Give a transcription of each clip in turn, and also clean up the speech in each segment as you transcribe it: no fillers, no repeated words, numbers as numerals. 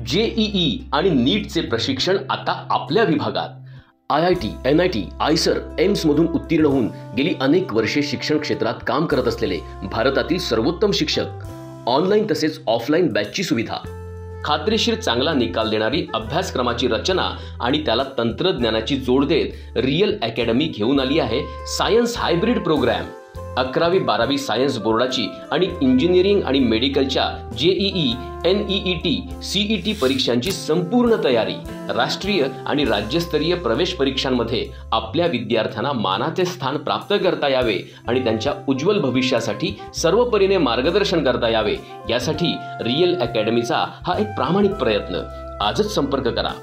JEE आणि नीटचे प्रशिक्षण आता आपल्या विभागात। IIT, NIT, आयसर, एम्स मधून उत्तीर्ण होऊन गेली अनेक वर्षे शिक्षण क्षेत्रात काम करत असलेले भारतातील सर्वोत्तम शिक्षक, ऑनलाईन तसेच ऑफलाईन बॅचची सुविधा, खात्रीशीर चांगला निकाल देणारी अभ्यासक्रमाची रचना आणि त्याला तंत्रज्ञानाची जोड देत रियल अकॅडमी घेऊन आली आहे सायन्स हायब्रिड प्रोग्राम। 11वी 12वी सायन्स बोर्डाची आणि इंजिनिअरिंग आणि मेडिकलच्या जेईई, NEET, CET परीक्षांची संपूर्ण तयारी, राष्ट्रीय आणि राज्यस्तरीय प्रवेश परीक्षांमध्ये आपल्या विद्यार्थ्यांना मानाचे स्थान प्राप्त करता यावे आणि त्यांच्या उज्ज्वल भविष्यासाठी सर्वपरीने मार्गदर्शन करता यावे यासाठी रियल अकॅडमीचा हा एक प्रामाणिक प्रयत्न। आजच संपर्क करा।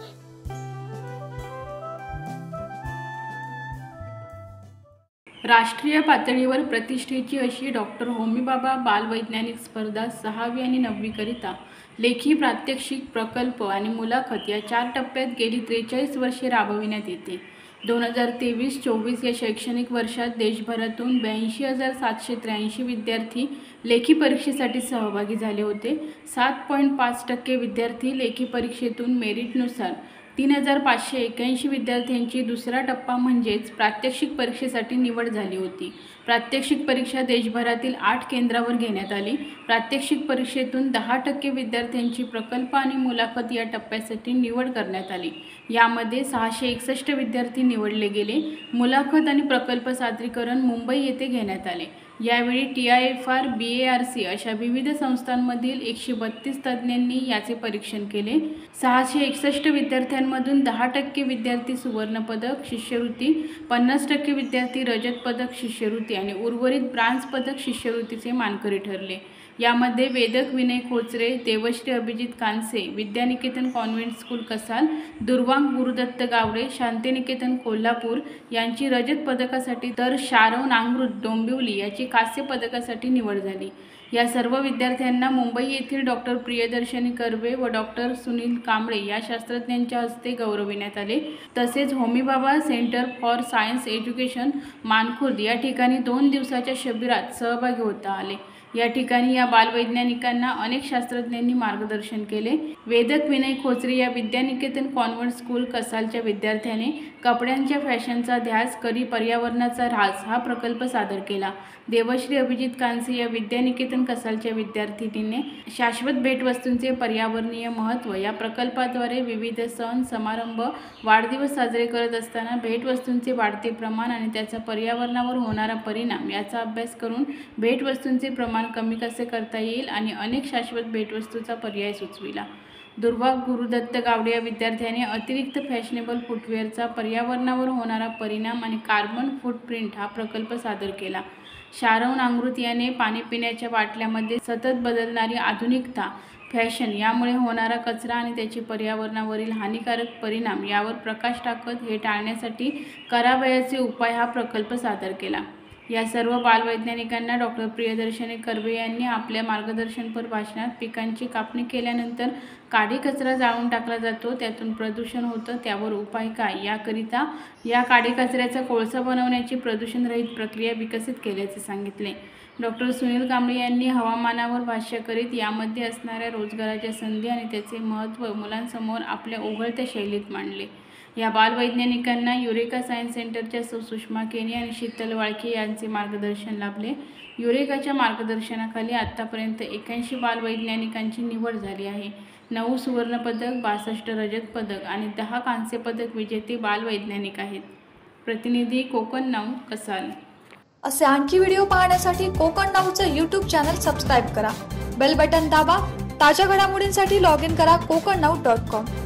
राष्ट्रीय पातळीवर प्रतिष्ठेची अशी डॉक्टर होमी भाभा बालवैज्ञानिक स्पर्धा 6वी आणि 9वी करिता लेखी, प्रात्यक्षिक, प्रकल्प आणि मुलाखत या 4 टप्प्यात गेली 43 वर्षे राबविण्यात येते। 2023-24 या शैक्षणिक वर्षात देशभरातून 82,783 विद्यार्थी लेखी परीक्षेसाठी सहभागी झाले होते। 7.5% विद्यार्थी लेखी परीक्षेतून मेरिटनुसार 3,581 विद्यार्थ्यांची दुसरा टप्पा म्हणजेच प्रात्यक्षिक परीक्षेसाठी निवड झाली होती। प्रात्यक्षिक परीक्षा देशभरातील 8 केंद्रावर घेण्यात आली। प्रात्यक्षिक परीक्षेतून 10% विद्यार्थ्यांची प्रकल्प आणि मुलाखत या टप्प्यासाठी निवड करण्यात आली। यामध्ये 661 विद्यार्थी निवडले गेले। मुलाखत आणि प्रकल्प सादरीकरण मुंबई येथे घेण्यात आले। यावेळी TIFR, BARC अशा विविध संस्थांमधील 132 तज्ज्ञांनी याचे परीक्षण केले। 661 विद्यार्थ्यांमधून 10% विद्यार्थी सुवर्ण पदक, शिष्यवृत्ती, 50% विद्यार्थी रजत पदक, शिष्यवृत्ती आणि उर्वरित ब्रांझ पदक, शिष्यवृत्तीचे मानकरी ठरले। यामध्ये वेदक विनय खोचरे, देवश्री अभिजित कानसे, विद्यानिकेतन कॉन्व्हेंट स्कूल कसाल, दुर्वांग गुरुदत्त गावडे, शांतिनिकेतन कोल्हापूर यांची रजत पदकासाठी तर शारव नांगृत डोंबिवली याची कांस्य पदकासाठी निवड झाली। या सर्व विद्यार्थ्यांना मुंबई येथील डॉक्टर प्रियदर्शनी कर्वे व डॉक्टर सुनील कांबळे या शास्त्रज्ञांच्या हस्ते गौरविण्यात आले। तसेच Homi Bhabha centre for science education Mankhurd या ठिकाणी 2 दिवसाच्या शिबिरात सहभागी होता आले। या ठिकाणी या बालवैज्ञानिकांना अनेक शास्त्रज्ञांनी मार्गदर्शन केले। वेदक विनय खोचरे या विद्यानिकेतन कॉन्व्हेंट स्कूल कसालच्या विद्यार्थ्याने कपड्यांच्या फॅशनचा ध्यास करी पर्यावरणाचा ऱ्हास हा प्रकल्प सादर केला। देवश्री अभिजित कानसे या विद्यानिकेतन कसालच्या विद्यार्थिनीने शाश्वत भेटवस्तूंचे पर्यावरणीय महत्त्व या प्रकल्पाद्वारे विविध सण समारंभ, वाढदिवस साजरे करत असताना भेटवस्तूंचे वाढते प्रमाण आणि त्याचा पर्यावरणावर होणारा परिणाम याचा अभ्यास करून भेटवस्तूंचे प्रमाण कमी कसे करता येईल आणि अनेक शाश्वत भेटवस्तूचा पर्याय सुचविला। दुर्वांग गुरुदत्त गावडे या विद्यार्थ्याने अतिरिक्त फॅशनेबल फुटवेअरचा पर्यावरणावर होणारा परिणाम आणि कार्बन फूटप्रिंट हा प्रकल्प सादर केला। शारव नांगृत याने पाणी पिण्याच्या बाटल्यामध्ये सतत बदलणारी आधुनिकता, फॅशन यामुळे होणारा कचरा आणि त्याचे पर्यावरणावरील हानिकारक परिणाम यावर प्रकाश टाकत हे टाळण्यासाठी करावयाचे उपाय हा प्रकल्प सादर केला। या सर्व बालवैज्ञानिकांना डॉक्टर प्रियदर्शनी कर्वे यांनी आपल्या मार्गदर्शनपर भाषणात पिकांची कापणी केल्यानंतर काडी कचरा जाळून टाकला जातो, त्यातून प्रदूषण होतं, त्यावर उपाय काय याकरिता या काडी कचऱ्याचा कोळसा बनवण्याची प्रदूषणरहित प्रक्रिया विकसित केल्याचे सांगितले। डॉक्टर सुनील कांबळे यांनी हवामानावर भाष्य करीत यामध्ये असणाऱ्या रोजगाराच्या संधी आणि त्याचे महत्त्व मुलांसमोर आपल्या ओघळत्या शैलीत मांडले। या बालवैज्ञानिकांना युरेका सायन्स सेंटरच्या सुषमा केनी आणि शीतल वाळके यांचे मार्गदर्शन लाभले। युरेकाच्या मार्गदर्शनाखाली आतापर्यंत 81 बालवैज्ञानिकांची निवड झाली आहे। 9 सुवर्ण पदक, 62 रजत पदक आणि 10 कांस्य पदक विजेते बालवैज्ञानिक आहेत। प्रतिनिधी कोकण नाऊ, कसाल। असे आणखी व्हिडिओ पाहण्यासाठी कोकण नाऊचं YouTube चॅनल सबस्क्राइब करा, बेल बटन दाबा, ताज्या घडामोडींसाठी लॉग इन करा kokanau.com।